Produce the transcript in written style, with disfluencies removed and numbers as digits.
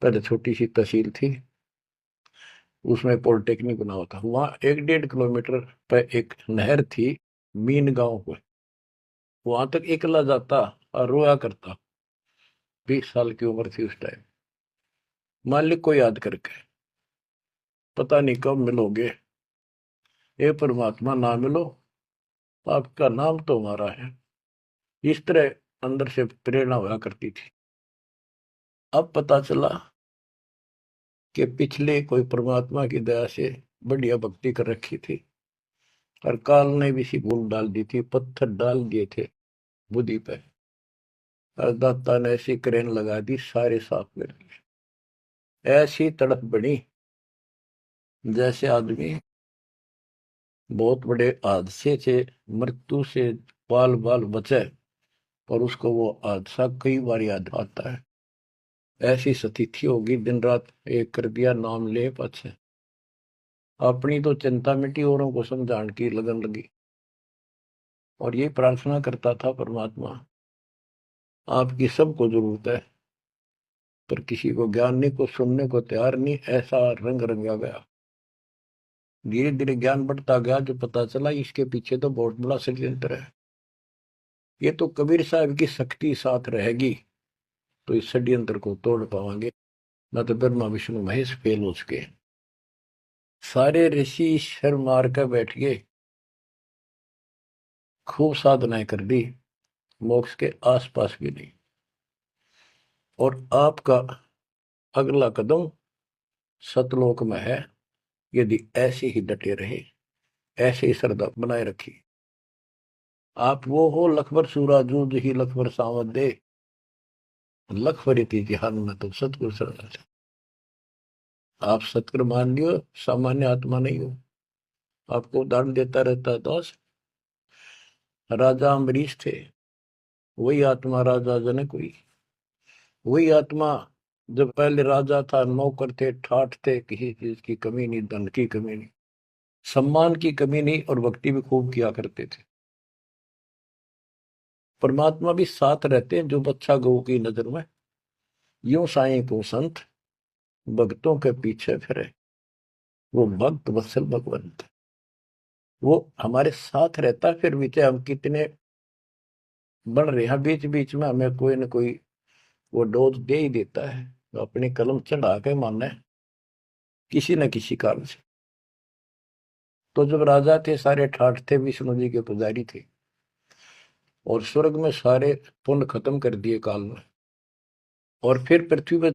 पहले छोटी सी तहसील थी, उसमें पॉलिटेक्निक बना हुआ था। वहां 1-1.5 किलोमीटर पर एक नहर थी, मीन गांव को। वहां तक एकला जाता और रोया करता। 20 साल की उम्र थी उस टाइम। मालिक को याद करके, पता नहीं कब मिलोगे, हे परमात्मा ना मिलो, आपका नाम तो हमारा है। इस तरह अंदर से प्रेरणा हुआ करती थी। अब पता चला कि पिछले कोई परमात्मा की दया से बढ़िया भक्ति कर रखी थी, और काल ने भी सी भूल डाल दी थी, पत्थर डाल दिए थे बुद्धि पे, और दाता ने ऐसी क्रेन लगा दी, सारे साफ कर दिए। ऐसी तड़प बनी जैसे आदमी बहुत बड़े हादसे से, मृत्यु से बाल बाल बचे, और उसको वो हादसा कई बार याद आता है। ऐसी स्थिति होगी, दिन रात एक कर दिया, नाम ले पाछे। अपनी तो चिंता मिटी, औरों को समझाने की लगन लगी। और ये प्रार्थना करता था, परमात्मा आपकी सबको जरूरत है, पर किसी को ज्ञान नहीं, को सुनने को तैयार नहीं। ऐसा रंग रंगा गया। धीरे धीरे ज्ञान बढ़ता गया, जो पता चला इसके पीछे तो बहुत बड़ा षड्यंत्र है। ये तो कबीर साहब की शक्ति साथ रहेगी तो इस षड्यंत्र को तोड़ पाएंगे, न तो ब्रह्मा विष्णु महेश फेल हो सके। सारे ऋषि शर मार कर बैठ गए, खूब साधनाएं कर दी, मोक्ष के आसपास भी नहीं। और आपका अगला कदम सतलोक में है, यदि ऐसे ही डटे रहे, ऐसे ही श्रद्धा बनाए रखी। आप वो हो लखबर सूरा जूझ ही लखबर सावत दे, लखबर इतिहान में तो सतगुरु शरण। आप सतगुरु मान लियो, सामान्य आत्मा नहीं हो। आपको उदाहरण देता रहता है दोस्त। राजा अम्बरीश थे, वही आत्मा राजा जनक हुई। वही आत्मा जब पहले राजा था, नौकर थे, ठाठ थे, किसी चीज की कमी नहीं, धन की कमी नहीं, सम्मान की कमी नहीं, और भक्ति भी खूब किया करते थे। परमात्मा भी साथ रहते हैं जो बच्चा गऊ की नजर में। यूं साईं को संत भक्तों के पीछे फिरे, वो भक्त वत्सल भगवंत। वो हमारे साथ रहता है, फिर भी चाहे हम कितने बढ़ रहे हैं, बीच बीच में हमें कोई ना कोई वो डोज दे ही देता है। तो अपनी कलम चढ़ा के मानना है किसी न किसी कारण से। तो जब राजा थे, सारे ठाठ थे, विष्णु जी के पुजारी थे, और स्वर्ग में सारे पुण्य खत्म कर दिए काल में, और फिर पृथ्वी पर